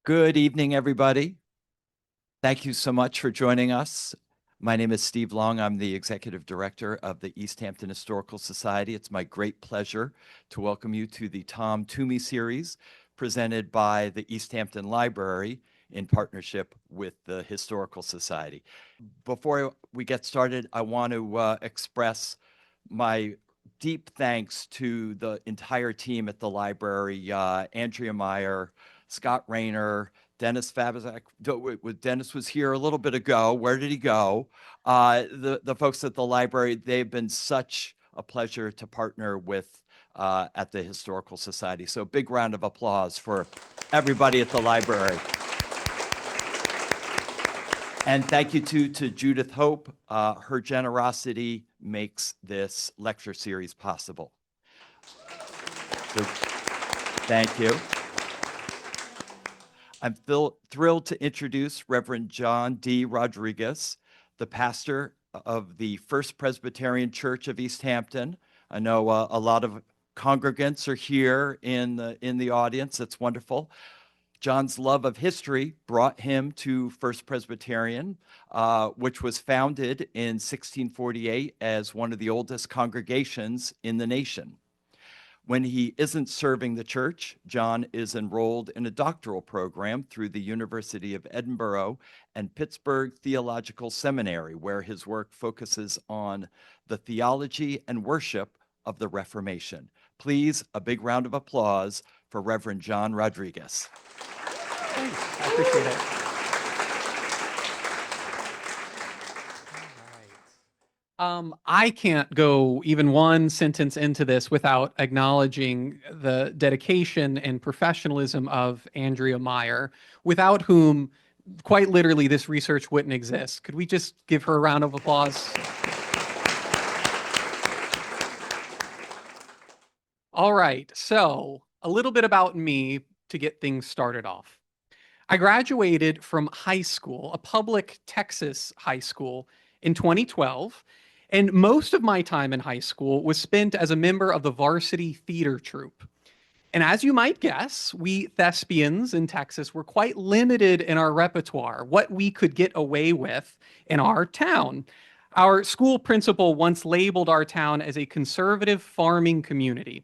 Good evening, everybody. Thank you so much for joining us. My name is Steve Long. I'm the Executive Director of the East Hampton Historical Society. It's my great pleasure to welcome you to the Tom Toomey series presented by the East Hampton Library in partnership with the Historical Society. Before we get started, I want to express my deep thanks to the entire team at the library, Andrea Meyer, Scott Rayner, Dennis Fabizak. Dennis was here a little bit ago. Where did he go? The folks at the library, they've been such a pleasure to partner with at the Historical Society. So big round of applause for everybody at the library. And thank you to Judith Hope. Her generosity makes this lecture series possible. So, thank you. I'm thrilled to introduce Reverend Jon D. Rodriguez, the pastor of the First Presbyterian Church of East Hampton. I know a lot of congregants are here in the audience. That's wonderful. John's love of history brought him to First Presbyterian, which was founded in 1648 as one of the oldest congregations in the nation. When he isn't serving the church, John is enrolled in a doctoral program through the University of Edinburgh and Pittsburgh Theological Seminary, where his work focuses on the theology and worship of the Reformation. Please, a big round of applause for Reverend Jon Rodriguez. Thanks. I appreciate it. I can't go even one sentence into this without acknowledging the dedication and professionalism of Andrea Meyer, without whom, quite literally, this research wouldn't exist. Could we just give her a round of applause? All right, so a little bit about me to get things started off. I graduated from high school, a public Texas high school, in 2012, and most of my time in high school was spent as a member of the varsity theater troupe. And as you might guess, we thespians in Texas were quite limited in our repertoire, what we could get away with in our town. Our school principal once labeled our town as a conservative farming community.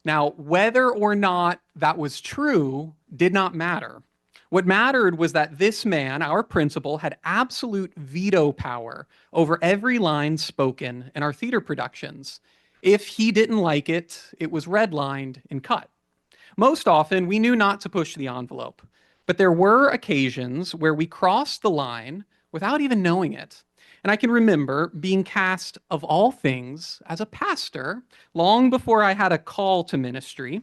Now, whether or not that was true did not matter. What mattered was that this man, our principal, had absolute veto power over every line spoken in our theater productions. If he didn't like it, it was redlined and cut. Most often, we knew not to push the envelope, but there were occasions where we crossed the line without even knowing it. And I can remember being cast, of all things, as a pastor long before I had a call to ministry.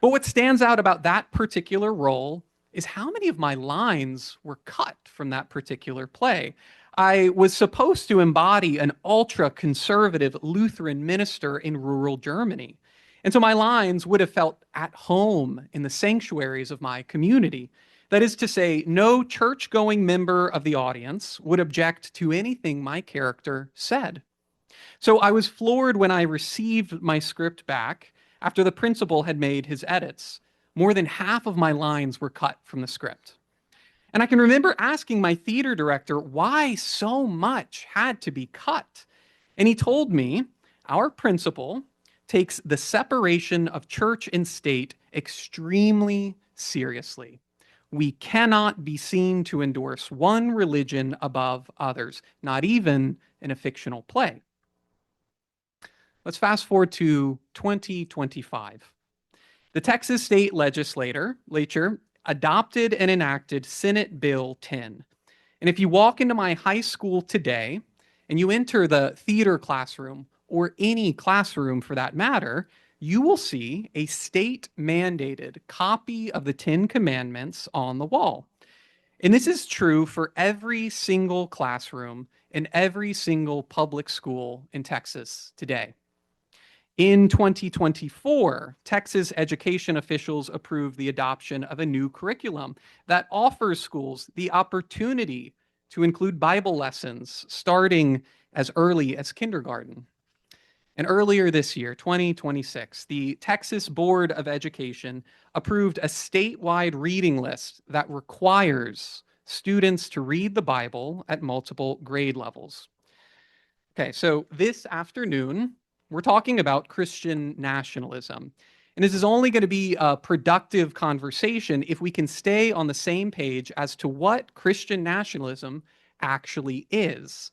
But what stands out about that particular role is how many of my lines were cut from that particular play. I was supposed to embody an ultra-conservative Lutheran minister in rural Germany. And so my lines would have felt at home in the sanctuaries of my community. That is to say, no church-going member of the audience would object to anything my character said. So I was floored when I received my script back after the principal had made his edits. More than half of my lines were cut from the script. And I can remember asking my theater director why so much had to be cut. And he told me, our principal takes the separation of church and state extremely seriously. We cannot be seen to endorse one religion above others, not even in a fictional play. Let's fast forward to 2025. The Texas State Legislature adopted and enacted Senate Bill 10. And if you walk into my high school today and you enter the theater classroom, or any classroom for that matter, you will see a state-mandated copy of the 10 Commandments on the wall. And this is true for every single classroom in every single public school in Texas today. In 2024, Texas education officials approved the adoption of a new curriculum that offers schools the opportunity to include Bible lessons starting as early as kindergarten. And earlier this year, 2026, the Texas Board of Education approved a statewide reading list that requires students to read the Bible at multiple grade levels. Okay, so this afternoon, we're talking about Christian nationalism. And this is only going to be a productive conversation if we can stay on the same page as to what Christian nationalism actually is.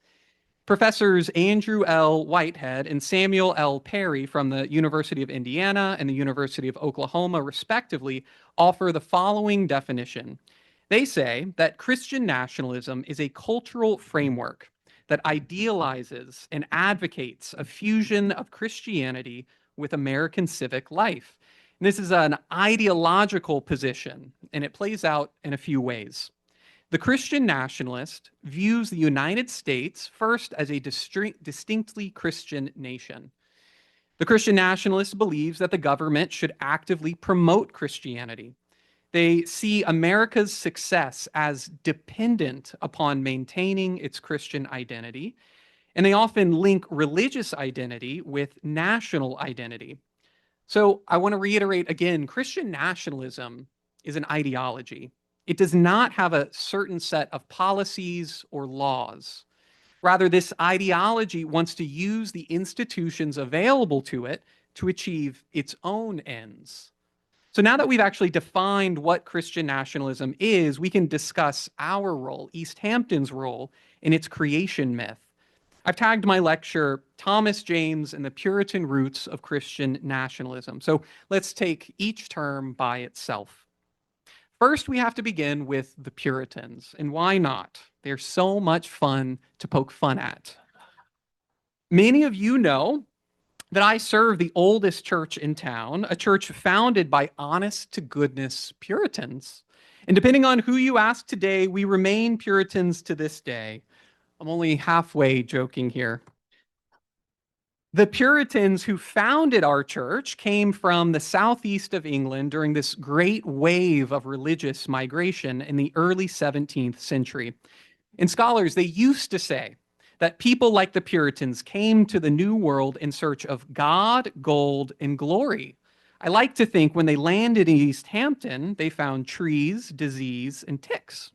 Professors Andrew L. Whitehead and Samuel L. Perry from the University of Indiana and the University of Oklahoma, respectively, offer the following definition. They say that Christian nationalism is a cultural framework that idealizes and advocates a fusion of Christianity with American civic life. And this is an ideological position, and it plays out in a few ways. The Christian nationalist views the United States first as a distinctly Christian nation. The Christian nationalist believes that the government should actively promote Christianity. They see America's success as dependent upon maintaining its Christian identity, and they often link religious identity with national identity. So I want to reiterate again, Christian nationalism is an ideology. It does not have a certain set of policies or laws. Rather, this ideology wants to use the institutions available to it to achieve its own ends. So now that we've actually defined what Christian nationalism is, we can discuss our role, East Hampton's role, in its creation myth. I've tagged my lecture, Thomas James and the Puritan Roots of Christian Nationalism. So let's take each term by itself. First, we have to begin with the Puritans. And why not? They're so much fun to poke fun at. Many of you know that I serve the oldest church in town, a church founded by honest-to-goodness Puritans. And depending on who you ask today, we remain Puritans to this day. I'm only halfway joking here. The Puritans who founded our church came from the southeast of England during this great wave of religious migration in the early 17th century. And scholars, they used to say that people like the Puritans came to the New World in search of God, gold, and glory. I like to think when they landed in East Hampton, they found trees, disease, and ticks.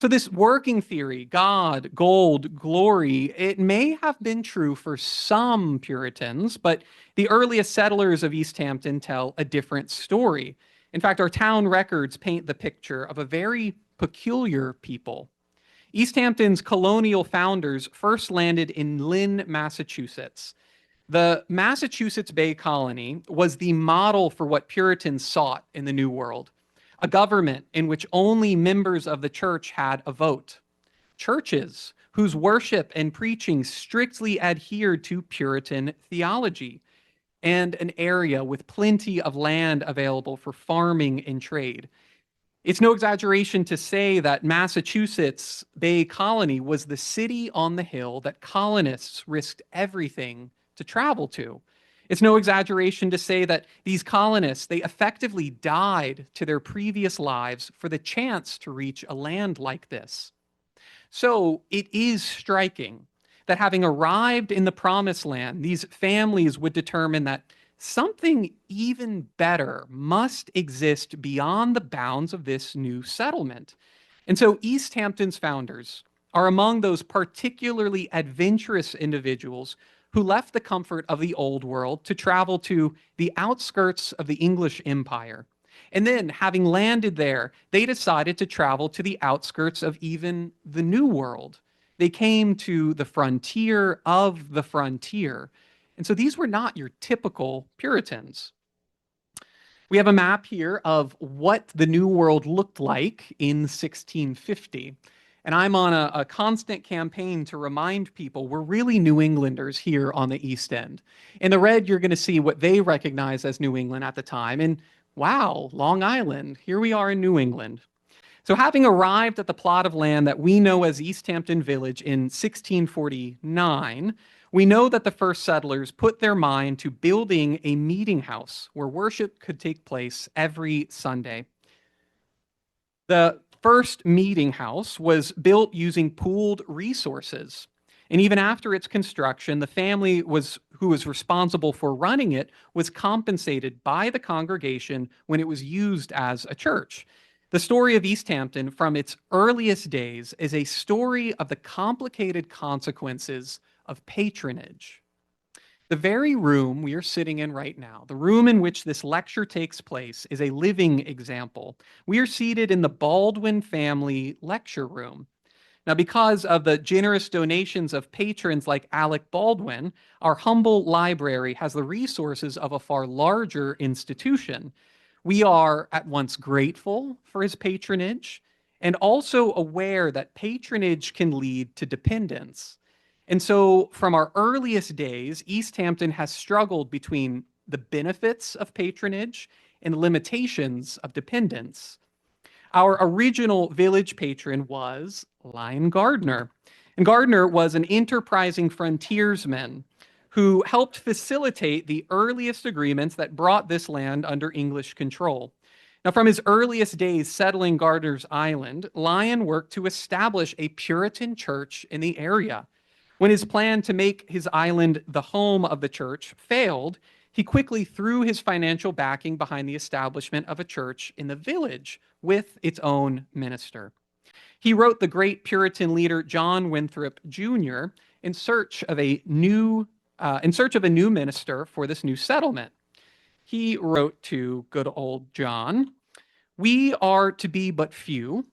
So this working theory, God, gold, glory, it may have been true for some Puritans, but the earliest settlers of East Hampton tell a different story. In fact, our town records paint the picture of a very peculiar people. East Hampton's colonial founders first landed in Lynn, Massachusetts. The Massachusetts Bay Colony was the model for what Puritans sought in the New World. A government in which only members of the church had a vote. Churches whose worship and preaching strictly adhered to Puritan theology. And an area with plenty of land available for farming and trade. It's no exaggeration to say that Massachusetts Bay Colony was the city on the hill that colonists risked everything to travel to. It's no exaggeration to say that these colonists, they effectively died to their previous lives for the chance to reach a land like this. So it is striking that having arrived in the promised land, these families would determine that something even better must exist beyond the bounds of this new settlement. And so East Hampton's founders are among those particularly adventurous individuals who left the comfort of the old world to travel to the outskirts of the English Empire. And then, having landed there, they decided to travel to the outskirts of even the New World. They came to the frontier of the frontier. And so these were not your typical Puritans. We have a map here of what the New World looked like in 1650. And I'm on a constant campaign to remind people we're really New Englanders here on the East End. In the red, you're going to see what they recognize as New England at the time. And wow, Long Island, here we are in New England. So having arrived at the plot of land that we know as East Hampton Village in 1649, we know that the first settlers put their mind to building a meeting house where worship could take place every Sunday. The first meeting house was built using pooled resources. And even after its construction, the family who was responsible for running it was compensated by the congregation when it was used as a church. The story of East Hampton from its earliest days is a story of the complicated consequences of patronage. The very room we are sitting in right now, the room in which this lecture takes place, is a living example. We are seated in the Baldwin family lecture room. Now, because of the generous donations of patrons like Alec Baldwin, our humble library has the resources of a far larger institution. We are at once grateful for his patronage and also aware that patronage can lead to dependence. And so, from our earliest days, East Hampton has struggled between the benefits of patronage and limitations of dependence. Our original village patron was Lion Gardner. And Gardner was an enterprising frontiersman who helped facilitate the earliest agreements that brought this land under English control. Now, from his earliest days settling Gardner's Island, Lion worked to establish a Puritan church in the area. When his plan to make his island the home of the church failed, he quickly threw his financial backing behind the establishment of a church in the village with its own minister. He wrote the great Puritan leader John Winthrop Jr. in search of a new minister for this new settlement. He wrote to good old John, "We are to be but few.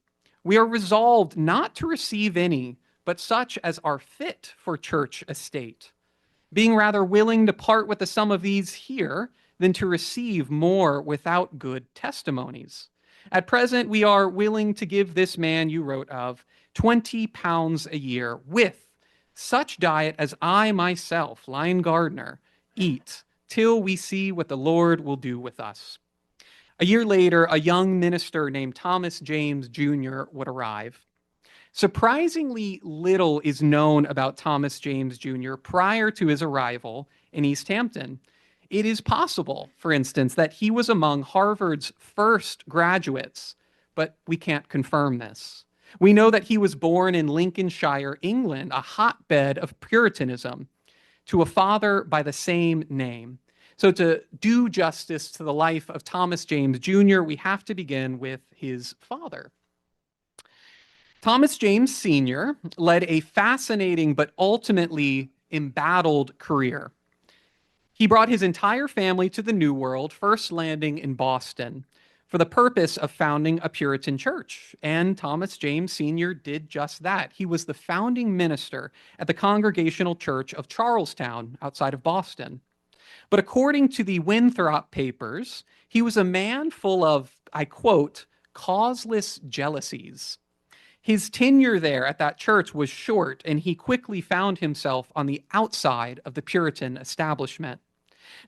We are resolved not to receive any, but such as are fit for church estate, being rather willing to part with the sum of these here than to receive more without good testimonies. At present, we are willing to give this man you wrote of 20 pounds a year with such diet as I myself, Lion Gardner, eat till we see what the Lord will do with us." A year later, a young minister named Thomas James Jr. would arrive. Surprisingly little is known about Thomas James Jr. prior to his arrival in East Hampton. It is possible, for instance, that he was among Harvard's first graduates, but we can't confirm this. We know that he was born in Lincolnshire, England, a hotbed of Puritanism, to a father by the same name. So to do justice to the life of Thomas James Jr., we have to begin with his father. Thomas James Sr. led a fascinating but ultimately embattled career. He brought his entire family to the New World, first landing in Boston, for the purpose of founding a Puritan church. And Thomas James Sr. did just that. He was the founding minister at the Congregational Church of Charlestown outside of Boston. But according to the Winthrop Papers, he was a man full of, I quote, causeless jealousies. His tenure there at that church was short, and he quickly found himself on the outside of the Puritan establishment.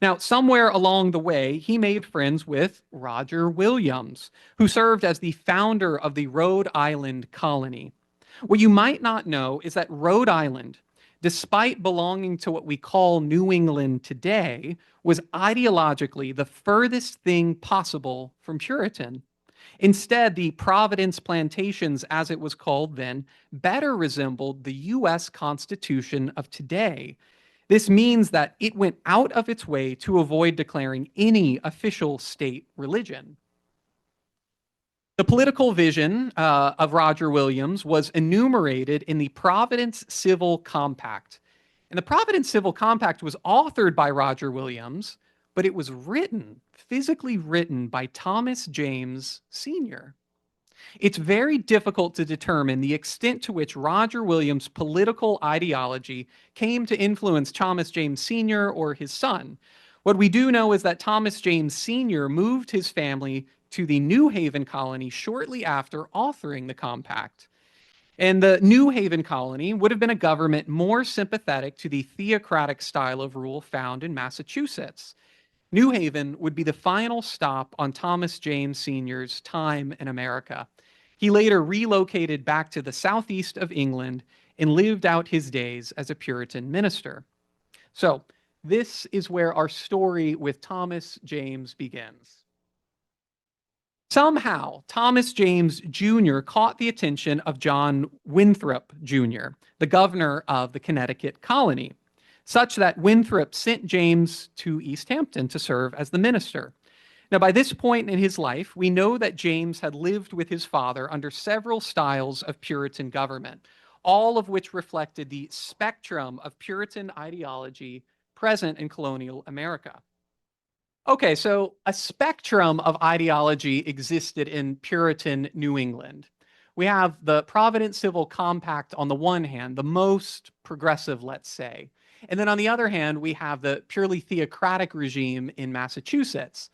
Now, somewhere along the way, he made friends with Roger Williams, who served as the founder of the Rhode Island colony. What you might not know is that Rhode Island, despite belonging to what we call New England today, was ideologically the furthest thing possible from Puritan. Instead, the Providence Plantations, as it was called then, better resembled the U.S. Constitution of today. This means that it went out of its way to avoid declaring any official state religion. The political vision of Roger Williams was enumerated in the Providence Civil Compact. And the Providence Civil Compact was authored by Roger Williams, but it was physically written by Thomas James Sr. It's very difficult to determine the extent to which Roger Williams' political ideology came to influence Thomas James Sr. or his son. What we do know is that Thomas James Sr. moved his family to the New Haven colony shortly after authoring the compact. And the New Haven colony would have been a government more sympathetic to the theocratic style of rule found in Massachusetts. New Haven would be the final stop on Thomas James Sr.'s time in America. He later relocated back to the southeast of England and lived out his days as a Puritan minister. So, this is where our story with Thomas James begins. Somehow, Thomas James Jr. caught the attention of John Winthrop Jr., the governor of the Connecticut colony, such that Winthrop sent James to East Hampton to serve as the minister. Now, by this point in his life, we know that James had lived with his father under several styles of Puritan government, all of which reflected the spectrum of Puritan ideology present in colonial America. Okay, so a spectrum of ideology existed in Puritan New England. We have the Providence Civil Compact on the one hand, the most progressive, let's say. And then on the other hand, we have the purely theocratic regime in Massachusetts.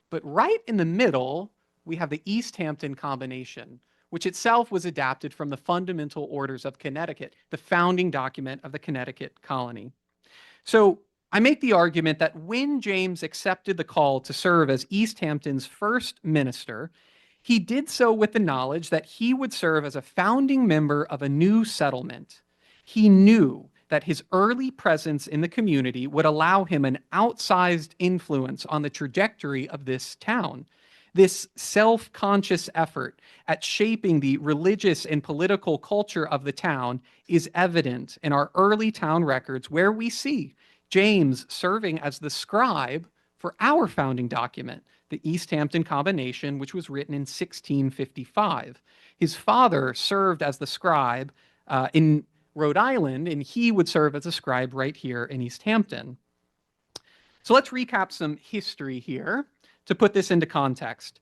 But right in the middle, we have the East Hampton combination, which itself was adapted from the Fundamental Orders of Connecticut, the founding document of the Connecticut colony. So I make the argument that when James accepted the call to serve as East Hampton's first minister, he did so with the knowledge that he would serve as a founding member of a new settlement. He knew that his early presence in the community would allow him an outsized influence on the trajectory of this town. This self-conscious effort at shaping the religious and political culture of the town is evident in our early town records, where we see James serving as the scribe for our founding document, the East Hampton Combination, which was written in 1655. His father served as the scribe in Rhode Island, and he would serve as a scribe right here in East Hampton. So let's recap some history here to put this into context.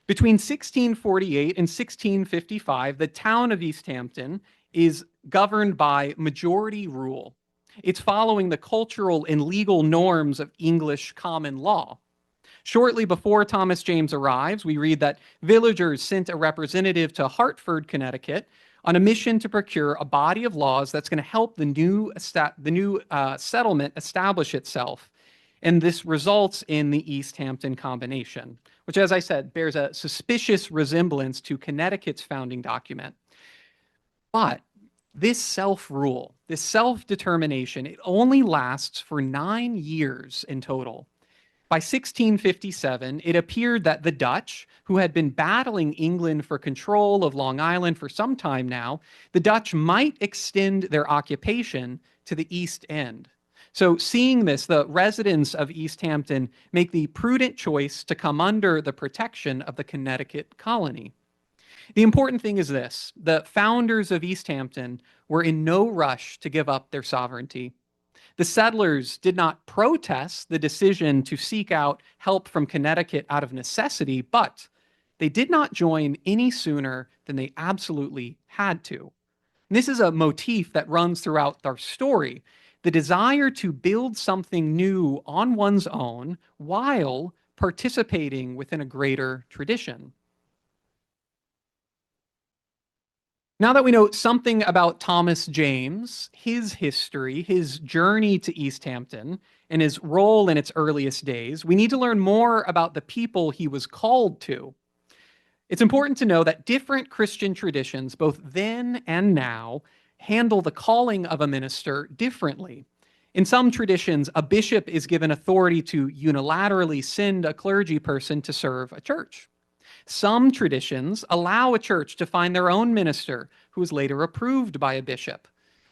Between 1648 and 1655, the town of East Hampton is governed by majority rule. It's following the cultural and legal norms of English common law. Shortly before Thomas James arrives, we read that villagers sent a representative to Hartford, Connecticut, on a mission to procure a body of laws that's going to help the new settlement establish itself. And this results in the East Hampton Combination, which, as I said, bears a suspicious resemblance to Connecticut's founding document. But this self-rule, this self-determination, it only lasts for 9 years in total. By 1657, it appeared that the Dutch, who had been battling England for control of Long Island for some time now, the Dutch might extend their occupation to the East End. So seeing this, the residents of East Hampton make the prudent choice to come under the protection of the Connecticut colony. The important thing is this: the founders of East Hampton were in no rush to give up their sovereignty. The settlers did not protest the decision to seek out help from Connecticut out of necessity, but they did not join any sooner than they absolutely had to. And this is a motif that runs throughout our story: the desire to build something new on one's own while participating within a greater tradition. Now that we know something about Thomas James, his history, his journey to East Hampton, and his role in its earliest days, we need to learn more about the people he was called to. It's important to know that different Christian traditions, both then and now, handle the calling of a minister differently. In some traditions, a bishop is given authority to unilaterally send a clergy person to serve a church. Some traditions allow a church to find their own minister who is later approved by a bishop.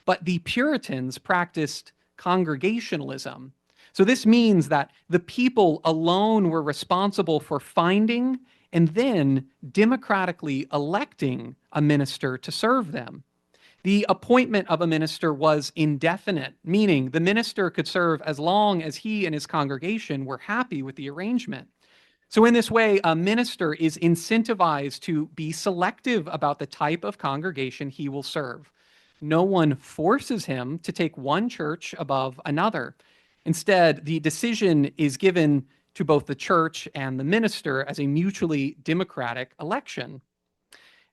But the Puritans practiced congregationalism. So this means that the people alone were responsible for finding and then democratically electing a minister to serve them. The appointment of a minister was indefinite, meaning the minister could serve as long as he and his congregation were happy with the arrangement. So in this way, a minister is incentivized to be selective about the type of congregation he will serve. No one forces him to take one church above another. Instead, the decision is given to both the church and the minister as a mutually democratic election.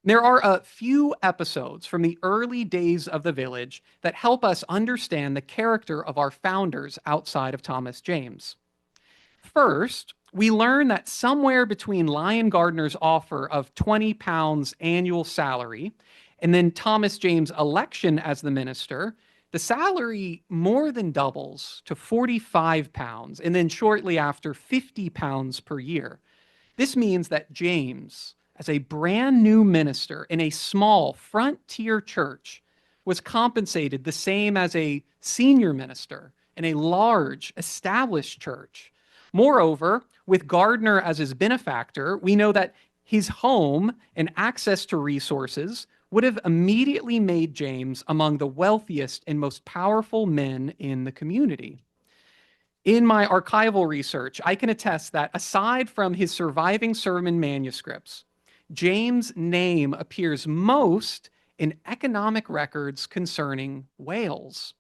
There are a few episodes from the early days of the village that help us understand the character of our founders outside of Thomas James. First, we learn that somewhere between Lion Gardner's offer of 20 pounds annual salary and then Thomas James' election as the minister, the salary more than doubles to 45 pounds and then shortly after 50 pounds per year. This means that James, as a brand new minister in a small frontier church, was compensated the same as a senior minister in a large established church. Moreover, with Gardner as his benefactor, we know that his home and access to resources would have immediately made James among the wealthiest and most powerful men in the community. In my archival research, I can attest that aside from his surviving sermon manuscripts, James' name appears most in economic records concerning Wales.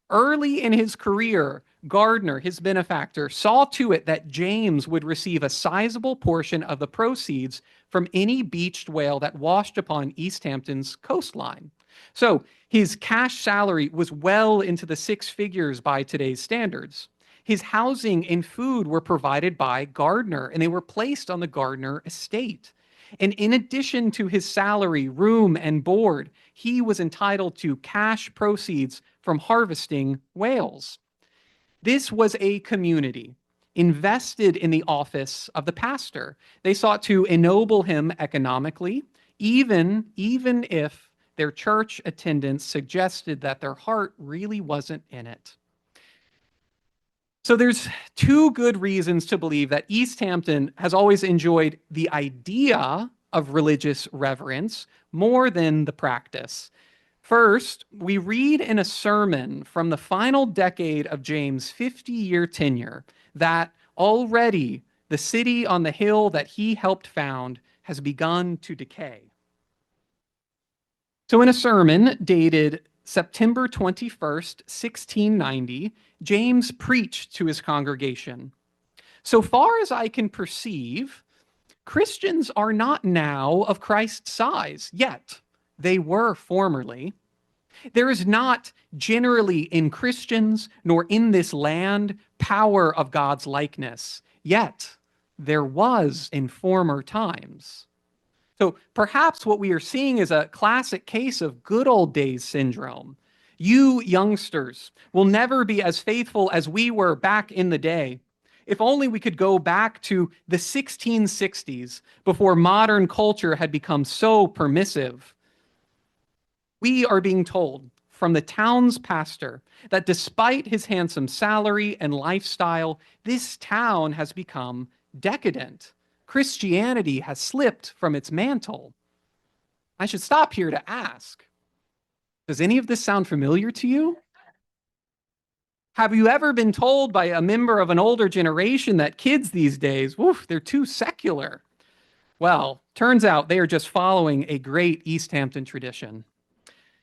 Early in his career, Gardner, his benefactor, saw to it that James would receive a sizable portion of the proceeds from any beached whale that washed upon East Hampton's coastline. So his cash salary was well into the six figures by today's standards. His housing and food were provided by Gardner, and they were placed on the Gardner estate. And in addition to his salary, room, and board, he was entitled to cash proceeds from harvesting whales. This was a community invested in the office of the pastor. They sought to ennoble him economically, even if their church attendance suggested that their heart really wasn't in it. So there's two good reasons to believe that East Hampton has always enjoyed the idea of religious reverence more than the practice. First, we read in a sermon from the final decade of James' 50-year tenure that already the city on the hill that he helped found has begun to decay. So in a sermon dated September 21st, 1690, James preached to his congregation. So far as I can perceive, Christians are not now of Christ's size, yet they were formerly. There is not generally in Christians, nor in this land, power of God's likeness, yet there was in former times. So perhaps what we are seeing is a classic case of good old days syndrome. You youngsters will never be as faithful as we were back in the day. If only we could go back to the 1660s before modern culture had become so permissive. We are being told from the town's pastor that despite his handsome salary and lifestyle, this town has become decadent. Christianity has slipped from its mantle. I should stop here to ask, does any of this sound familiar to you? Have you ever been told by a member of an older generation that kids these days, woof, they're too secular? Well, turns out they are just following a great East Hampton tradition.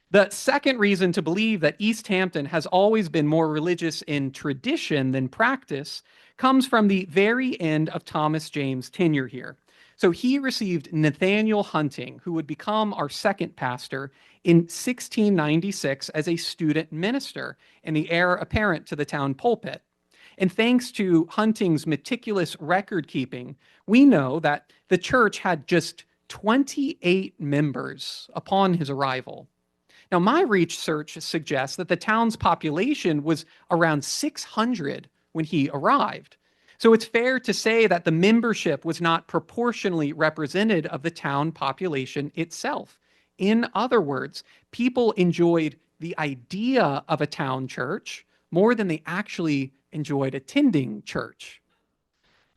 The second reason to believe that East Hampton has always been more religious in tradition than practice comes from the very end of Thomas James' tenure here. So he received Nathaniel Hunting, who would become our second pastor, in 1696 as a student minister and the heir apparent to the town pulpit. And thanks to Hunting's meticulous record keeping, we know that the church had just 28 members upon his arrival. Now, my research suggests that the town's population was around 600 when he arrived. So it's fair to say that the membership was not proportionally representative of the town population itself. In other words, people enjoyed the idea of a town church more than they actually enjoyed attending church.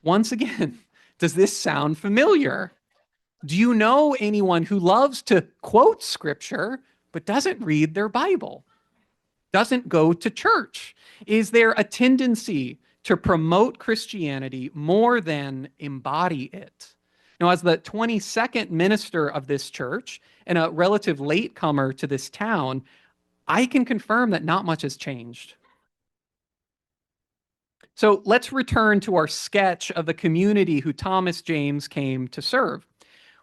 Once again, does this sound familiar? Do you know anyone who loves to quote scripture but doesn't read their Bible, doesn't go to church? Is there a tendency to promote Christianity more than embody it? Now, as the 22nd minister of this church and a relative latecomer to this town, I can confirm that not much has changed. So let's return to our sketch of the community who Thomas James came to serve.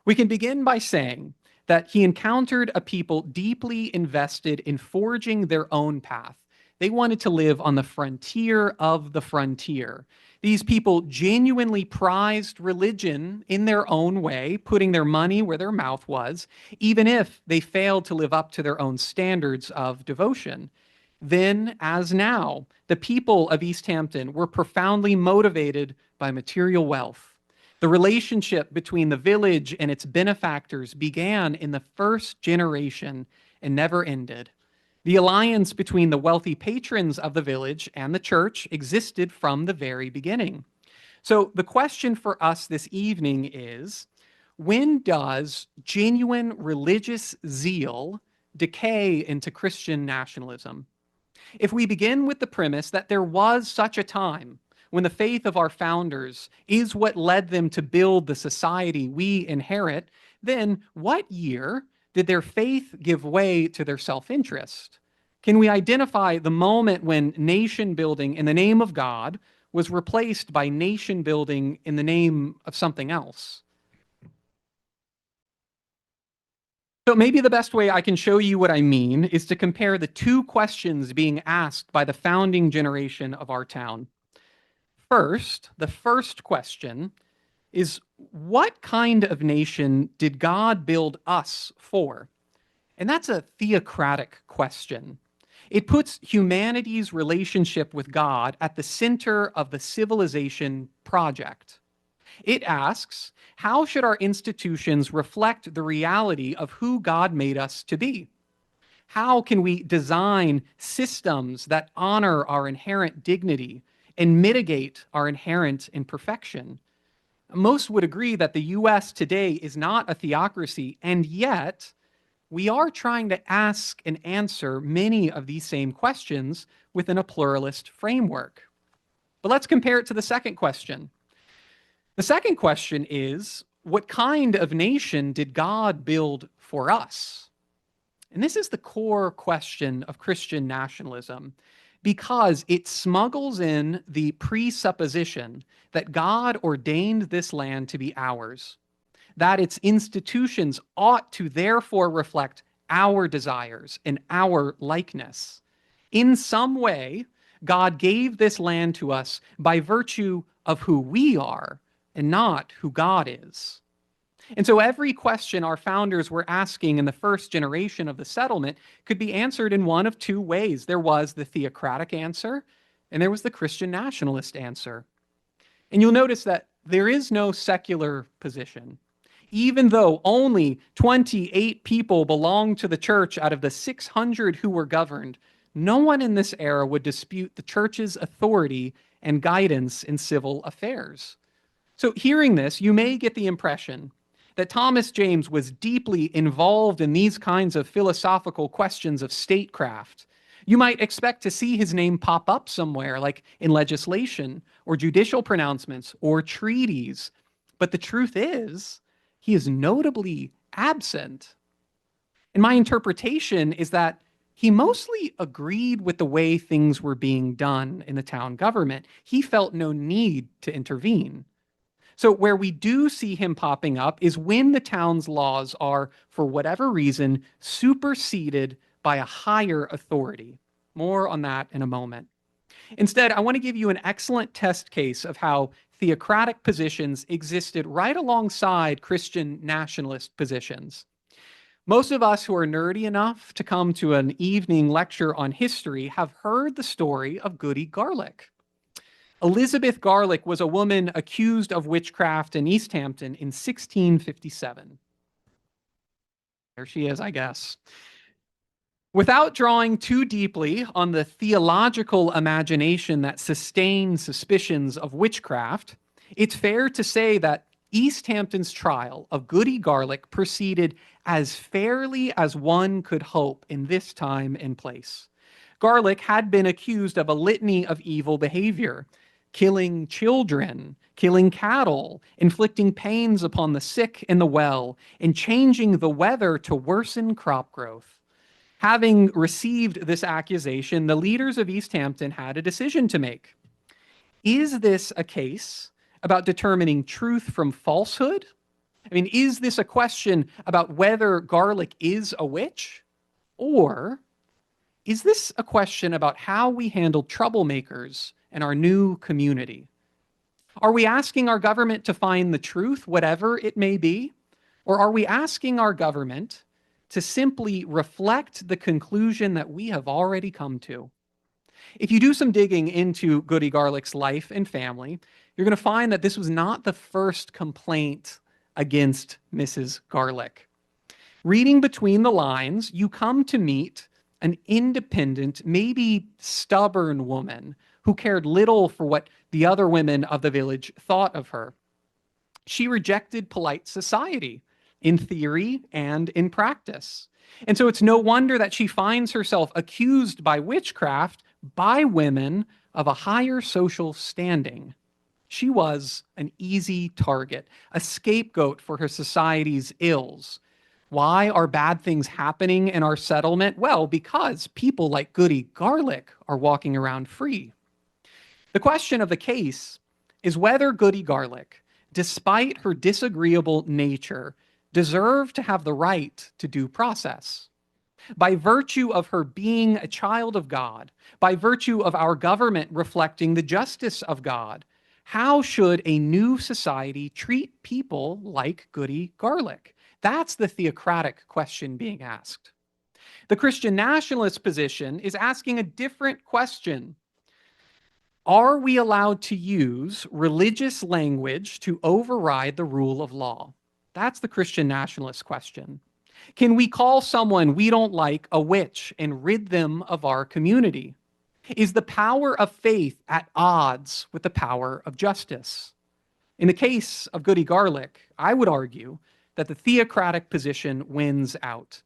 We can begin by saying that he encountered a people deeply invested in forging their own path. They wanted to live on the frontier of the frontier. These people genuinely prized religion in their own way, putting their money where their mouth was, even if they failed to live up to their own standards of devotion. Then, as now, the people of East Hampton were profoundly motivated by material wealth. The relationship between the village and its benefactors began in the first generation and never ended. The alliance between the wealthy patrons of the village and the church existed from the very beginning. So the question for us this evening is, when does genuine religious zeal decay into Christian nationalism? If we begin with the premise that there was such a time when the faith of our founders is what led them to build the society we inherit, then what year did their faith give way to their self-interest? Can we identify the moment when nation building in the name of God was replaced by nation building in the name of something else? So maybe the best way I can show you what I mean is to compare the two questions being asked by the founding generation of our town. First, the first question is, what kind of nation did God build us for? And that's a theocratic question. It puts humanity's relationship with God at the center of the civilization project. It asks, how should our institutions reflect the reality of who God made us to be? How can we design systems that honor our inherent dignity and mitigate our inherent imperfection? Most would agree that the US today is not a theocracy, and yet we are trying to ask and answer many of these same questions within a pluralist framework. But let's compare it to the second question. The second question is, what kind of nation did God build for us? And this is the core question of Christian nationalism, because it smuggles in the presupposition that God ordained this land to be ours, that its institutions ought to therefore reflect our desires and our likeness. In some way, God gave this land to us by virtue of who we are and not who God is. And so every question our founders were asking in the first generation of the settlement could be answered in one of two ways. There was the theocratic answer, and there was the Christian nationalist answer. And you'll notice that there is no secular position. Even though only 28 people belonged to the church out of the 600 who were governed, no one in this era would dispute the church's authority and guidance in civil affairs. So hearing this, you may get the impression that Thomas James was deeply involved in these kinds of philosophical questions of statecraft. You might expect to see his name pop up somewhere, like in legislation or judicial pronouncements or treaties. But the truth is, he is notably absent. And my interpretation is that he mostly agreed with the way things were being done in the town government. He felt no need to intervene. So where we do see him popping up is when the town's laws are, for whatever reason, superseded by a higher authority. More on that in a moment. Instead, I want to give you an excellent test case of how theocratic positions existed right alongside Christian nationalist positions. Most of us who are nerdy enough to come to an evening lecture on history have heard the story of Goody Garlick. Elizabeth Garlick was a woman accused of witchcraft in East Hampton in 1657. There she is, I guess. Without drawing too deeply on the theological imagination that sustained suspicions of witchcraft, it's fair to say that East Hampton's trial of Goody Garlick proceeded as fairly as one could hope in this time and place. Garlick had been accused of a litany of evil behavior: killing children, killing cattle, inflicting pains upon the sick and the well, and changing the weather to worsen crop growth. Having received this accusation, the leaders of East Hampton had a decision to make. Is this a case about determining truth from falsehood? I mean, is this a question about whether Garlick is a witch? Or is this a question about how we handle troublemakers in our new community? Are we asking our government to find the truth, whatever it may be? Or are we asking our government to simply reflect the conclusion that we have already come to? If you do some digging into Goody Garlick's life and family, you're going to find that this was not the first complaint against Mrs. Garlick. Reading between the lines, you come to meet an independent, maybe stubborn woman who cared little for what the other women of the village thought of her. She rejected polite society in theory and in practice. And so it's no wonder that she finds herself accused by witchcraft by women of a higher social standing. She was an easy target, a scapegoat for her society's ills. Why are bad things happening in our settlement? Well, because people like Goody Garlick are walking around free. The question of the case is whether Goody Garlick, despite her disagreeable nature, deserved to have the right to due process. By virtue of her being a child of God, by virtue of our government reflecting the justice of God, how should a new society treat people like Goody Garlick? That's the theocratic question being asked. The Christian nationalist position is asking a different question. Are we allowed to use religious language to override the rule of law? That's the Christian nationalist question. Can we call someone we don't like a witch and rid them of our community? Is the power of faith at odds with the power of justice? In the case of Goody Garlick, I would argue that the theocratic position wins out.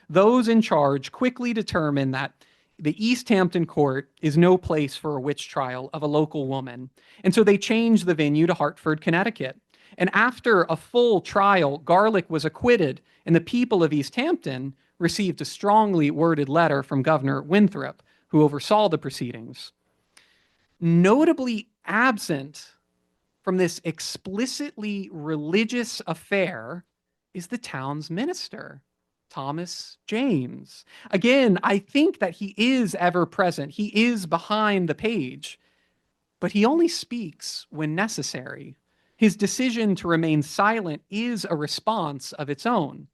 Those in charge quickly determine that the East Hampton court is no place for a witch trial of a local woman. And so they changed the venue to Hartford, Connecticut. And after a full trial, Garlick was acquitted, and the people of East Hampton received a strongly worded letter from Governor Winthrop, who oversaw the proceedings. Notably absent from this explicitly religious affair is the town's minister, Thomas James. Again, I think that he is ever present. He is behind the page, but he only speaks when necessary. His decision to remain silent is a response of its own.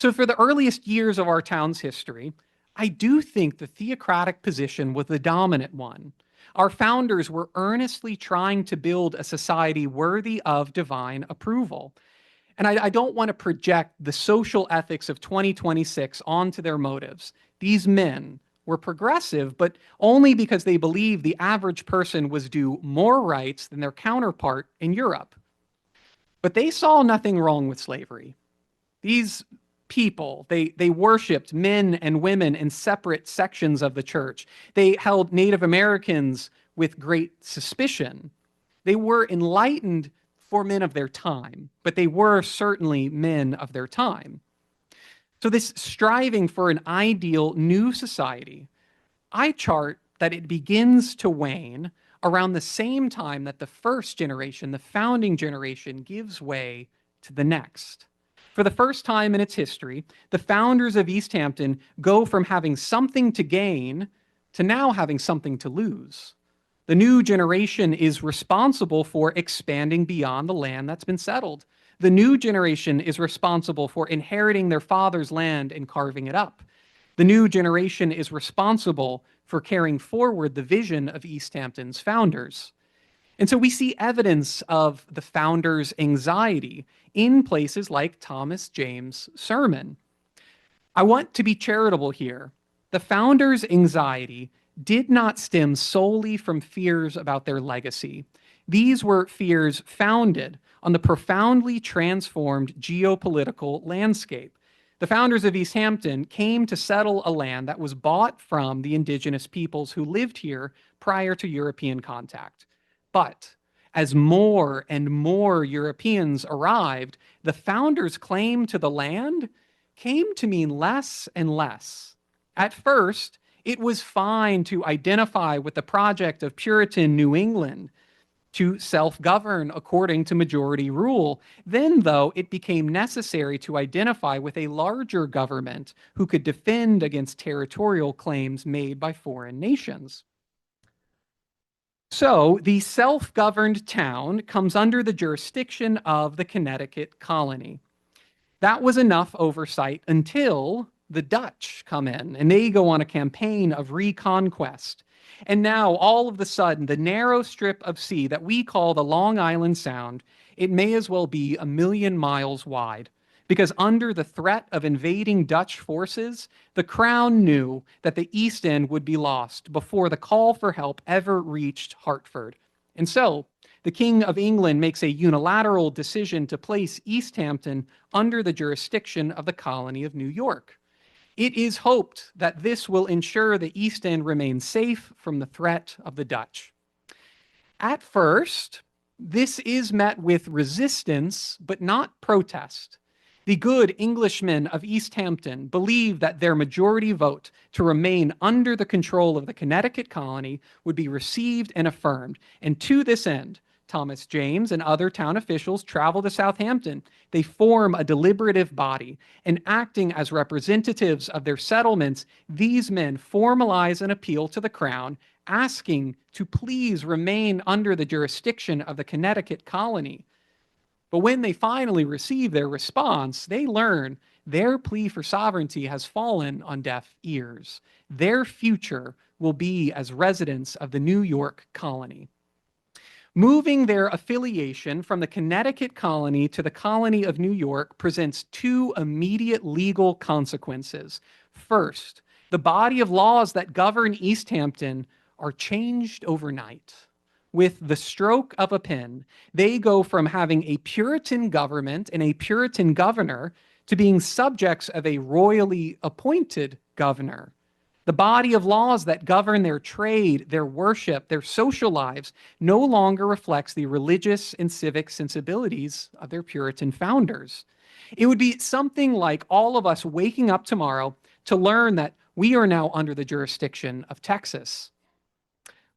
So for the earliest years of our town's history, I do think the theocratic position was the dominant one. Our founders were earnestly trying to build a society worthy of divine approval. And I don't want to project the social ethics of 2026 onto their motives. These men were progressive, but only because they believed the average person was due more rights than their counterpart in Europe. But they saw nothing wrong with slavery. These people, they worshiped men and women in separate sections of the church. They held Native Americans with great suspicion. They were enlightened for men of their time, but they were certainly men of their time. So this striving for an ideal new society, I chart that it begins to wane around the same time that the first generation, the founding generation, gives way to the next. For the first time in its history, the founders of East Hampton go from having something to gain to now having something to lose. The new generation is responsible for expanding beyond the land that's been settled. The new generation is responsible for inheriting their father's land and carving it up. The new generation is responsible for carrying forward the vision of East Hampton's founders. And so we see evidence of the founders' anxiety in places like Thomas James' sermon. I want to be charitable here. The founders' anxiety did not stem solely from fears about their legacy. These were fears founded on the profoundly transformed geopolitical landscape. The founders of East Hampton came to settle a land that was bought from the indigenous peoples who lived here prior to European contact. But as more and more Europeans arrived, the founders' claim to the land came to mean less and less. At first, it was fine to identify with the project of Puritan New England, to self-govern according to majority rule. Then, though, it became necessary to identify with a larger government who could defend against territorial claims made by foreign nations. So the self-governed town comes under the jurisdiction of the Connecticut colony. That was enough oversight until the Dutch come in and they go on a campaign of reconquest. And now, all of a sudden, the narrow strip of sea that we call the Long Island Sound, it may as well be 1,000,000 miles wide. Because under the threat of invading Dutch forces, the crown knew that the East End would be lost before the call for help ever reached Hartford. And so, the King of England makes a unilateral decision to place East Hampton under the jurisdiction of the colony of New York. It is hoped that this will ensure the East End remains safe from the threat of the Dutch. At first, this is met with resistance, but not protest. The good Englishmen of East Hampton believed that their majority vote to remain under the control of the Connecticut colony would be received and affirmed. And to this end, Thomas James and other town officials travel to Southampton. They form a deliberative body, and acting as representatives of their settlements, these men formalize an appeal to the crown, asking to please remain under the jurisdiction of the Connecticut colony. But when they finally receive their response, they learn their plea for sovereignty has fallen on deaf ears. Their future will be as residents of the New York colony. Moving their affiliation from the Connecticut colony to the colony of New York presents two immediate legal consequences. First, the body of laws that govern East Hampton are changed overnight. With the stroke of a pen, they go from having a Puritan government and a Puritan governor to being subjects of a royally appointed governor. The body of laws that govern their trade, their worship, their social lives no longer reflects the religious and civic sensibilities of their Puritan founders. It would be something like all of us waking up tomorrow to learn that we are now under the jurisdiction of Texas.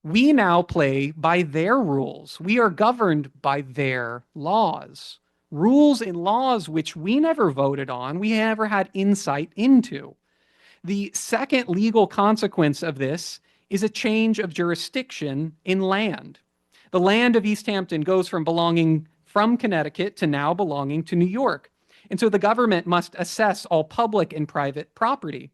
We now play by their rules. We are governed by their laws. Rules and laws which we never voted on, we never had insight into. The second legal consequence of this is a change of jurisdiction in land. The land of East Hampton goes from belonging from Connecticut to now belonging to New York. And so the government must assess all public and private property.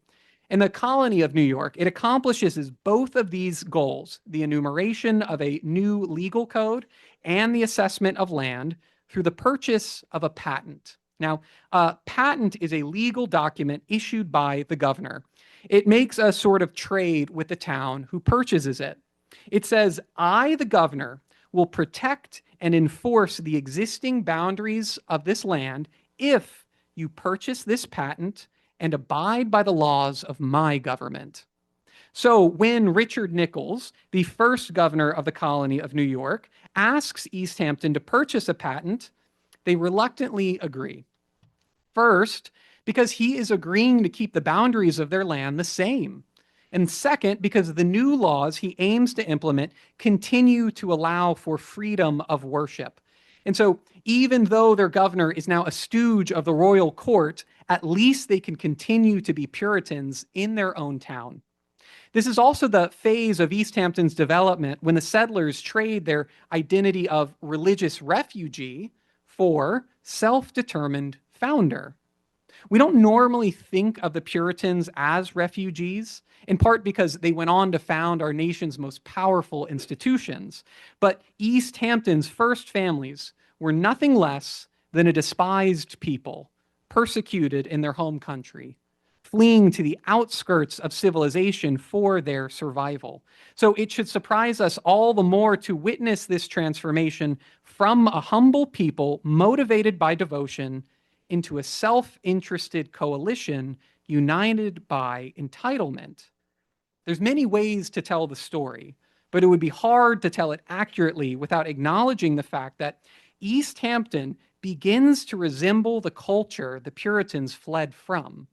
In the colony of New York, it accomplishes both of these goals, the enumeration of a new legal code and the assessment of land through the purchase of a patent. Now, a patent is a legal document issued by the governor. It makes a sort of trade with the town who purchases it. It says, I, the governor, will protect and enforce the existing boundaries of this land if you purchase this patent and abide by the laws of my government. So when Richard Nichols, the first governor of the colony of New York, asks East Hampton to purchase a patent, they reluctantly agree. First, because he is agreeing to keep the boundaries of their land the same. And second, because the new laws he aims to implement continue to allow for freedom of worship. And so even though their governor is now a stooge of the royal court, at least they can continue to be Puritans in their own town. This is also the phase of East Hampton's development when the settlers trade their identity of religious refugee for self-determined founder. We don't normally think of the Puritans as refugees, in part because they went on to found our nation's most powerful institutions. But East Hampton's first families were nothing less than a despised people, persecuted in their home country, fleeing to the outskirts of civilization for their survival. So it should surprise us all the more to witness this transformation from a humble people motivated by devotion into a self-interested coalition united by entitlement. There's many ways to tell the story, but it would be hard to tell it accurately without acknowledging the fact that East Hampton begins to resemble the culture the Puritans fled from.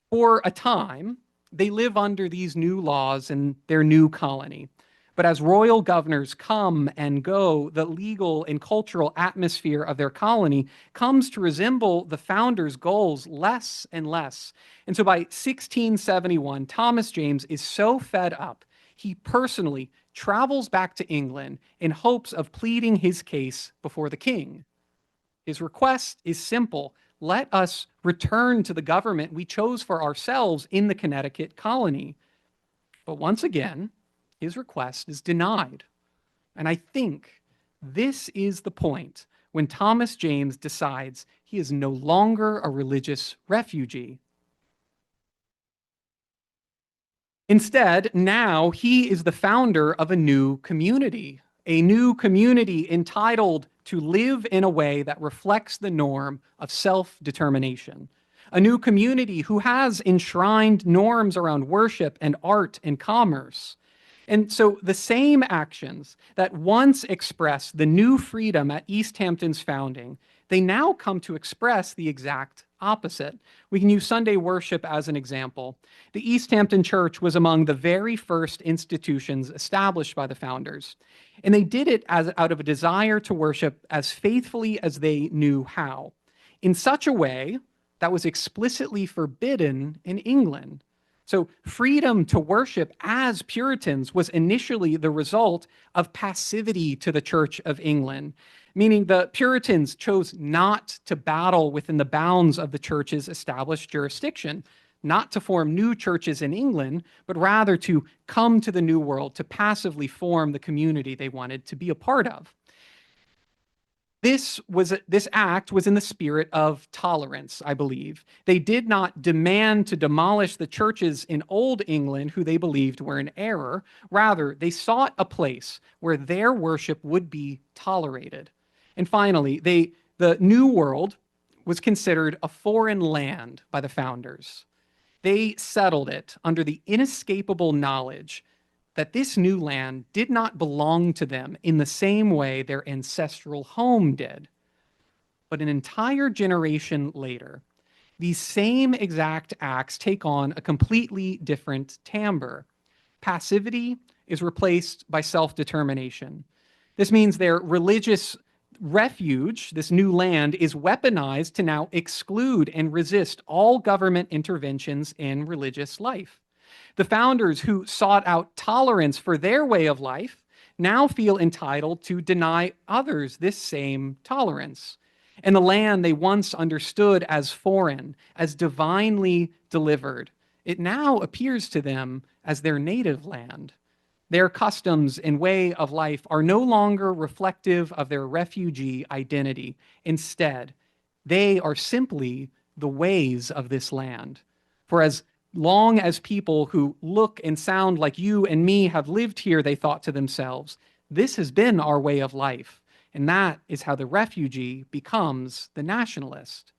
For a time, they live under these new laws in their new colony. But as royal governors come and go, the legal and cultural atmosphere of their colony comes to resemble the founders' goals less and less. And so by 1671, Thomas James is so fed up, he personally travels back to England in hopes of pleading his case before the king. His request is simple: let us return to the government we chose for ourselves in the Connecticut colony. But once again, his request is denied. And I think this is the point when Thomas James decides he is no longer a religious refugee. Instead, now he is the founder of a new community entitled to live in a way that reflects the norm of self-determination. A new community who has enshrined norms around worship and art and commerce. And so the same actions that once expressed the new freedom at East Hampton's founding, they now come to express the exact opposite. We can use Sunday worship as an example. The East Hampton Church was among the very first institutions established by the founders, and they did it out of a desire to worship as faithfully as they knew how, in such a way that was explicitly forbidden in England. So freedom to worship as Puritans was initially the result of passivity to the Church of England, meaning the Puritans chose not to battle within the bounds of the church's established jurisdiction, not to form new churches in England, but rather to come to the New World to passively form the community they wanted to be a part of. This act was in the spirit of tolerance, I believe. They did not demand to demolish the churches in Old England who they believed were in error. Rather, they sought a place where their worship would be tolerated. And finally, the New World was considered a foreign land by the founders. They settled it under the inescapable knowledge that this new land did not belong to them in the same way their ancestral home did. But an entire generation later, these same exact acts take on a completely different timbre. Passivity is replaced by self-determination. This means their religious refuge, this new land, is weaponized to now exclude and resist all government interventions in religious life. The founders who sought out tolerance for their way of life now feel entitled to deny others this same tolerance. And the land they once understood as foreign, as divinely delivered, it now appears to them as their native land. Their customs and way of life are no longer reflective of their refugee identity. Instead, they are simply the ways of this land. For as long as people who look and sound like you and me have lived here, they thought to themselves, this has been our way of life. And that is how the refugee becomes the nationalist.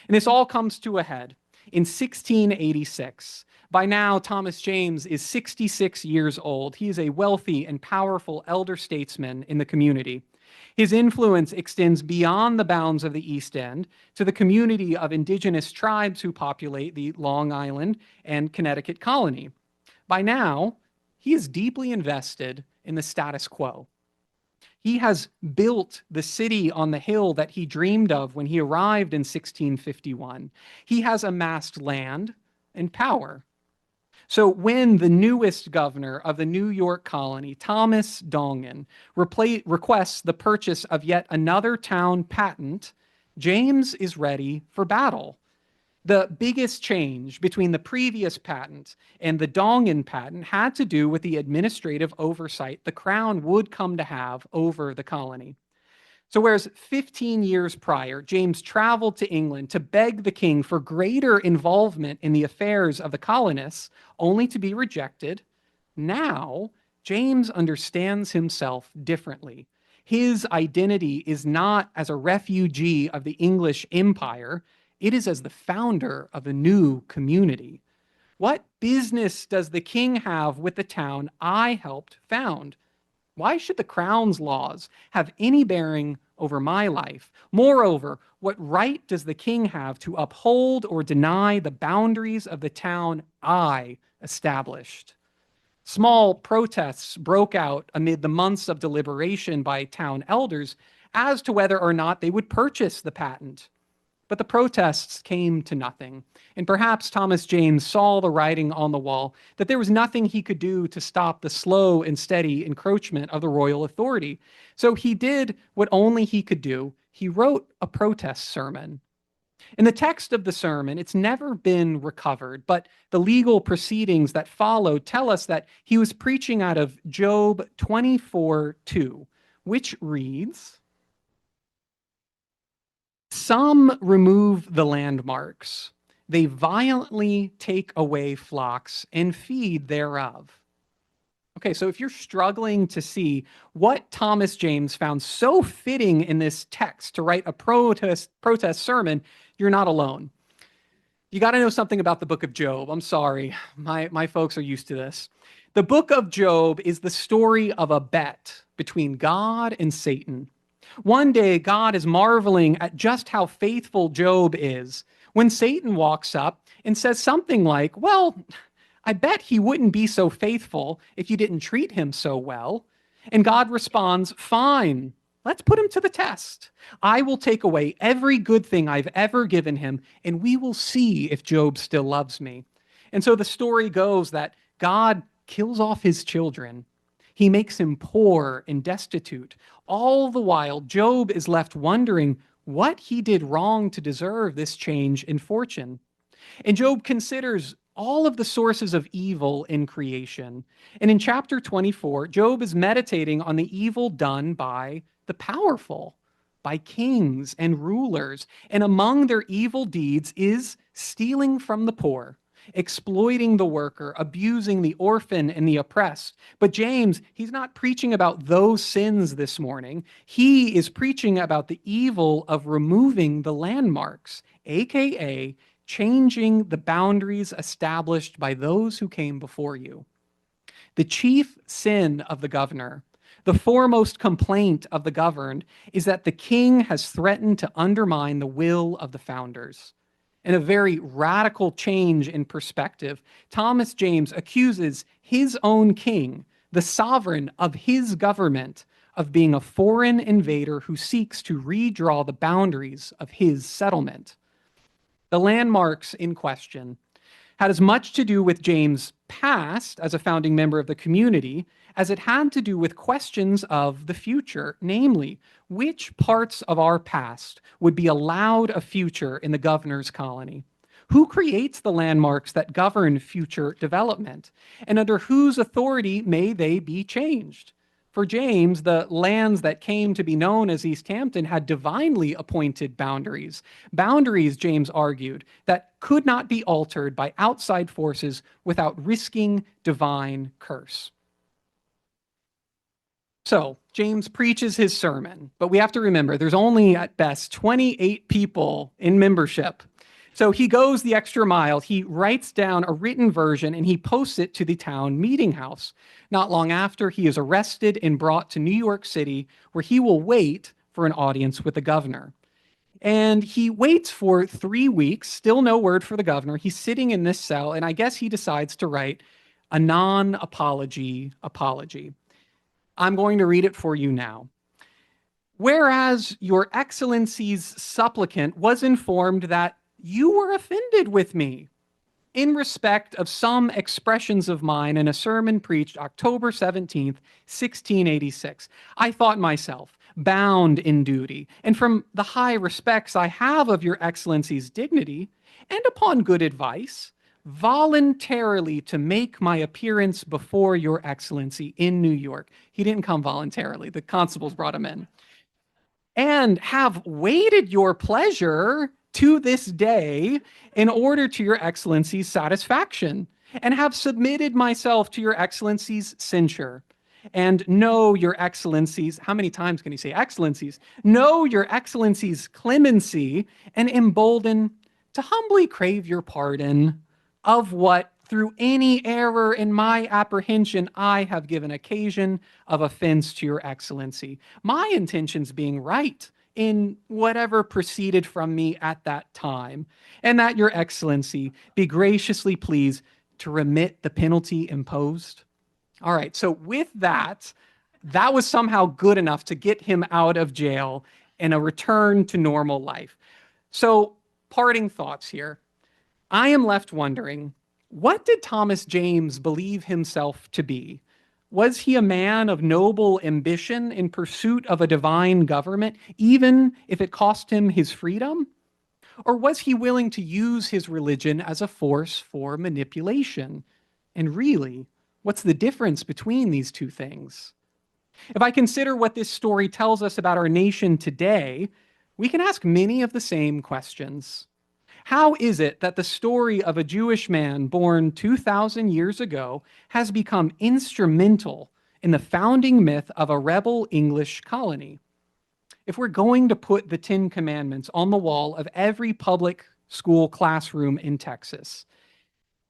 And this all comes to a head in 1686. By now, Thomas James is 66 years old. He is a wealthy and powerful elder statesman in the community. His influence extends beyond the bounds of the East End to the community of indigenous tribes who populate the Long Island and Connecticut colony. By now, he is deeply invested in the status quo. He has built the city on the hill that he dreamed of when he arrived in 1651. He has amassed land and power. So when the newest governor of the New York colony, Thomas Dongan, requests the purchase of yet another town patent, James is ready for battle. The biggest change between the previous patent and the Dongan patent had to do with the administrative oversight the crown would come to have over the colony. So whereas 15 years prior, James traveled to England to beg the king for greater involvement in the affairs of the colonists, only to be rejected, now James understands himself differently. His identity is not as a refugee of the English Empire, it is as the founder of a new community. What business does the king have with the town I helped found? Why should the crown's laws have any bearing over my life? Moreover, what right does the king have to uphold or deny the boundaries of the town I established? Small protests broke out amid the months of deliberation by town elders as to whether or not they would purchase the patent. But the protests came to nothing, and perhaps Thomas James saw the writing on the wall that there was nothing he could do to stop the slow and steady encroachment of the royal authority. So he did what only he could do. He wrote a protest sermon. In the text of the sermon, it's never been recovered, but the legal proceedings that follow tell us that he was preaching out of Job 24:2, which reads, "Some remove the landmarks. They violently take away flocks and feed thereof." Okay, so if you're struggling to see what Thomas James found so fitting in this text to write a protest sermon, you're not alone. You got to know something about the book of Job. I'm sorry, my folks are used to this. The book of Job is the story of a bet between God and Satan. One day, God is marveling at just how faithful Job is when Satan walks up and says something like, "Well, I bet he wouldn't be so faithful if you didn't treat him so well." And God responds, "Fine, let's put him to the test. I will take away every good thing I've ever given him, and we will see if Job still loves me." And so the story goes that God kills off his children. He makes him poor and destitute. All the while, Job is left wondering what he did wrong to deserve this change in fortune. And Job considers all of the sources of evil in creation. And in chapter 24, Job is meditating on the evil done by the powerful, by kings and rulers. And among their evil deeds is stealing from the poor, exploiting the worker, abusing the orphan and the oppressed. But James, he's not preaching about those sins this morning. He is preaching about the evil of removing the landmarks, aka changing the boundaries established by those who came before you. The chief sin of the governor, the foremost complaint of the governed, is that the king has threatened to undermine the will of the founders. In a very radical change in perspective, Thomas James accuses his own king, the sovereign of his government, of being a foreign invader who seeks to redraw the boundaries of his settlement. The landmarks in question had as much to do with James' past as a founding member of the community as it had to do with questions of the future, namely, which parts of our past would be allowed a future in the governor's colony? Who creates the landmarks that govern future development? And under whose authority may they be changed? For James, the lands that came to be known as East Hampton had divinely appointed boundaries. Boundaries, James argued, that could not be altered by outside forces without risking divine curse. So, James preaches his sermon, but we have to remember there's only at best 28 people in membership. So he goes the extra mile. He writes down a written version and he posts it to the town meeting house. Not long after, he is arrested and brought to New York City, where he will wait for an audience with the governor. And he waits for 3 weeks, still no word for the governor. He's sitting in this cell, and I guess he decides to write a non-apology apology. I'm going to read it for you now. "Whereas your excellency's supplicant was informed that you were offended with me in respect of some expressions of mine in a sermon preached October 17th, 1686. I thought myself bound in duty, and from the high respects I have of your excellency's dignity, and upon good advice, voluntarily to make my appearance before your excellency in New York." He didn't come voluntarily. The constables brought him in. "And have waited your pleasure to this day in order to your excellency's satisfaction, and have submitted myself to your excellency's censure. And know your excellency's," how many times can you say excellencies? "Know your excellency's clemency, and embolden to humbly crave your pardon of what through any error in my apprehension I have given occasion of offense to your excellency, my intentions being right in whatever proceeded from me at that time, and that your excellency be graciously pleased to remit the penalty imposed." All right, so with that, that was somehow good enough to get him out of jail and a return to normal life. So, parting thoughts here. I am left wondering, what did Thomas James believe himself to be? Was he a man of noble ambition in pursuit of a divine government, even if it cost him his freedom? Or was he willing to use his religion as a force for manipulation? And really, what's the difference between these two things? If I consider what this story tells us about our nation today, we can ask many of the same questions. How is it that the story of a Jewish man born 2,000 years ago has become instrumental in the founding myth of a rebel English colony? If we're going to put the Ten Commandments on the wall of every public school classroom in Texas,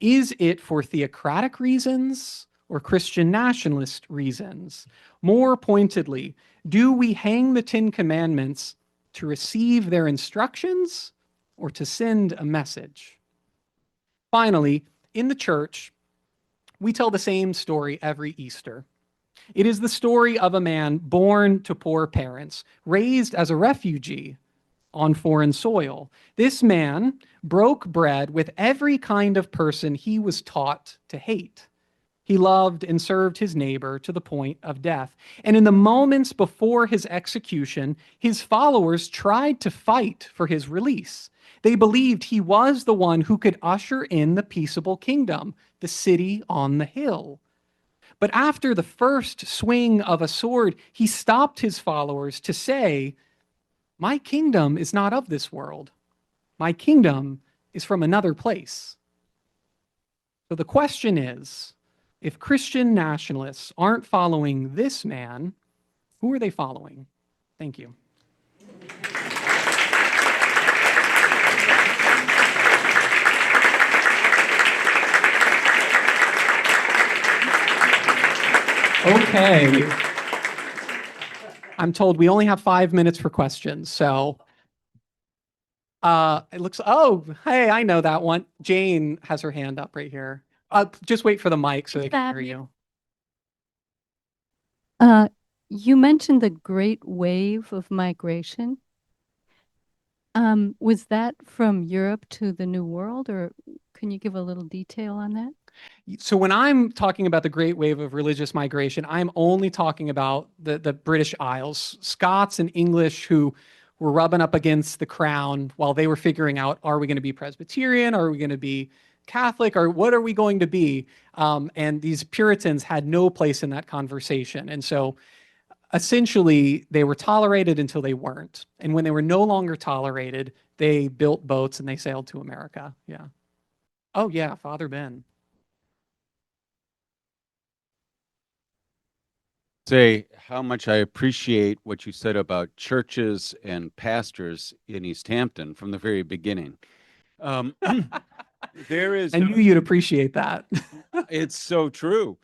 is it for theocratic reasons or Christian nationalist reasons? More pointedly, do we hang the Ten Commandments to receive their instructions or to send a message? Finally, in the church, we tell the same story every Easter. It is the story of a man born to poor parents, raised as a refugee on foreign soil. This man broke bread with every kind of person he was taught to hate. He loved and served his neighbor to the point of death. And in the moments before his execution, his followers tried to fight for his release. They believed he was the one who could usher in the peaceable kingdom, the city on the hill. But after the first swing of a sword, he stopped his followers to say, "My kingdom is not of this world. My kingdom is from another place." So the question is, if Christian nationalists aren't following this man, who are they following? Thank you. Okay. I'm told we only have 5 minutes for questions, so it looks, oh, hey, I know that one. Jane has her hand up right here. Just wait for the mic so they can hear you. You mentioned the great wave of migration. Was that from Europe to the New World, or can you give a little detail on that? So when I'm talking about the great wave of religious migration, I'm only talking about the British Isles, Scots and English who were rubbing up against the crown while they were figuring out, are we going to be Presbyterian? Are we going to be Catholic? Or what are we going to be? And these Puritans had no place in that conversation. And so essentially, they were tolerated until they weren't. And when they were no longer tolerated, they built boats and they sailed to America. Yeah. Oh, yeah, Father Ben. Say how much I appreciate what you said about churches and pastors in East Hampton from the very beginning. There is I knew you'd appreciate that. It's so true.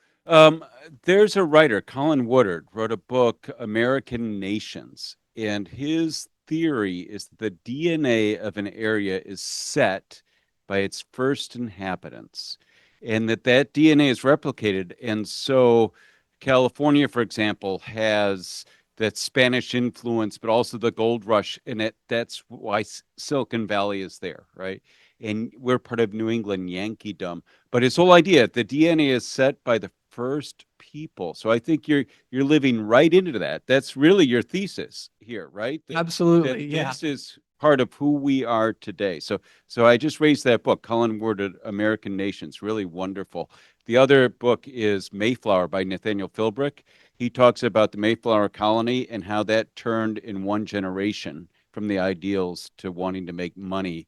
There's a writer, Colin Woodard, wrote a book, American Nations, and his theory is that the DNA of an area is set by its first inhabitants, and that DNA is replicated. And so California, for example, has that Spanish influence, but also the gold rush, and that's why Silicon Valley is there, right? And we're part of New England Yankeedom. But his whole idea, the DNA is set by the first people. So I think you're living right into that. That's really your thesis here, right? Absolutely, yeah. This is part of who we are today. So I just raised that book, Colin Woodard, American Nations, really wonderful. The other book is Mayflower by Nathaniel Philbrick. He talks about the Mayflower colony and how that turned in one generation from the ideals to wanting to make money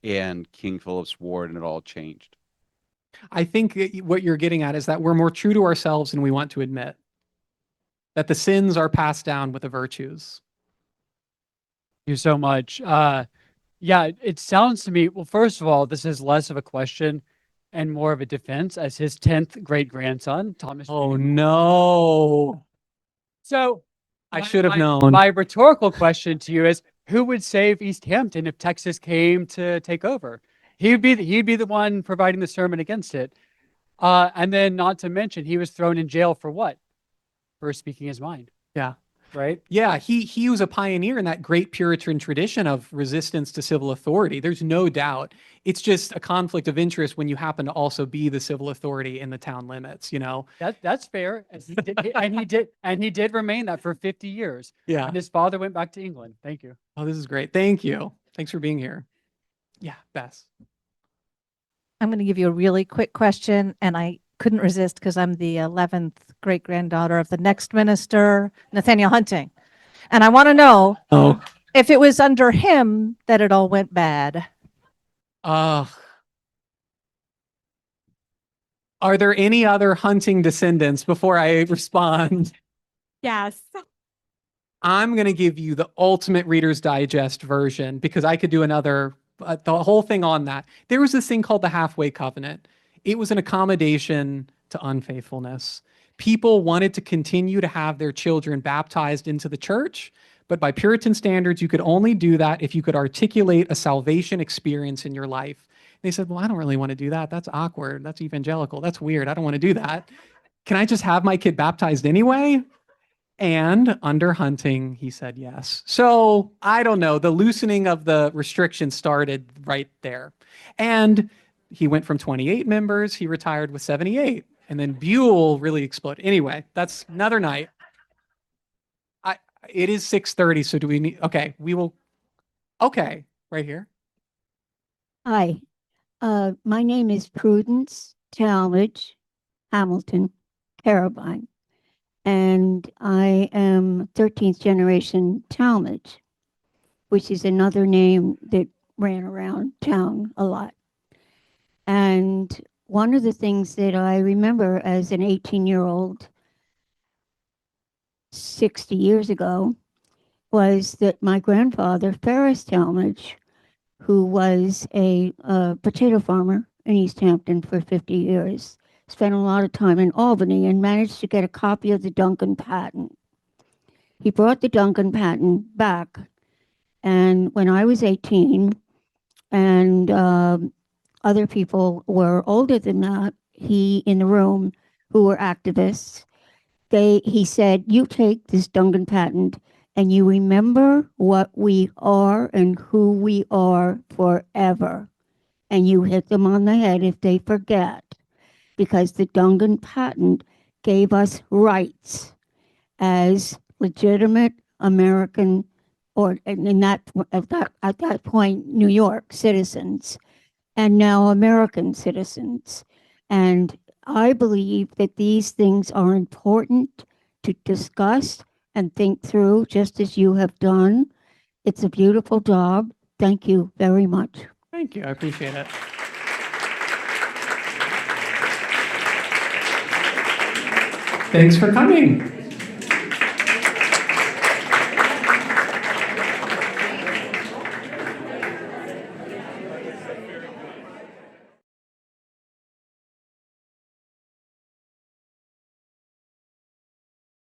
and King Philip's War, and it all changed. I think what you're getting at is that we're more true to ourselves than we want to admit. That the sins are passed down with the virtues. Thank you so much. Yeah, it sounds to me, well, first of all, this is less of a question and more of a defense as his 10th great-grandson, Thomas. Oh, no. So I should have known. My rhetorical question to you is, who would save East Hampton if Texas came to take over? He'd be the one providing the sermon against it. And then not to mention, he was thrown in jail for what? For speaking his mind. Yeah. Right? Yeah, he was a pioneer in that great Puritan tradition of resistance to civil authority. There's no doubt. It's just a conflict of interest when you happen to also be the civil authority in the town limits, you know? That's fair. And he did remain that for 50 years. Yeah. And his father went back to England. Thank you. Oh, this is great. Thank you. Thanks for being here. Yeah, Bess. I'm going to give you a really quick question, and I couldn't resist because I'm the 11th great granddaughter of the next minister, Nathaniel Hunting. And I want to know Oh. if it was under him that it all went bad. Are there any other Hunting descendants before I respond? Yes. I'm going to give you the ultimate Reader's Digest version because I could do another, the whole thing on that. There was this thing called the halfway covenant. It was an accommodation to unfaithfulness. People wanted to continue to have their children baptized into the church, but by Puritan standards, you could only do that if you could articulate a salvation experience in your life. They said, well, I don't really want to do that. That's awkward. That's evangelical. That's weird. I don't want to do that. Can I just have my kid baptized anyway? And under Hunting, he said yes. So I don't know. The loosening of the restrictions started right there. And he went from 28 members. He retired with 78. And then Buell really exploded. Anyway, that's another night. It is 6:30. So do we need, okay, we will, okay, right here. Hi. My name is Prudence Talmadge Hamilton Carabine, and I am 13th generation Talmadge, which is another name that ran around town a lot. And one of the things that I remember as an 18-year-old 60 years ago was that my grandfather, Ferris Talmadge, who was a potato farmer in East Hampton for 50 years, spent a lot of time in Albany and managed to get a copy of the Duncan patent. He brought the Duncan patent back, and when I was 18 and other people were older than that, he in the room who were activists, he said, you take this Duncan patent and you remember what we are and who we are forever. And you hit them on the head if they forget, because the Duncan patent gave us rights as legitimate American, or in that at that point, New York citizens, and now American citizens. And I believe that these things are important to discuss and think through, just as you have done. It's a beautiful job. Thank you very much. Thank you. I appreciate it. Thanks for coming.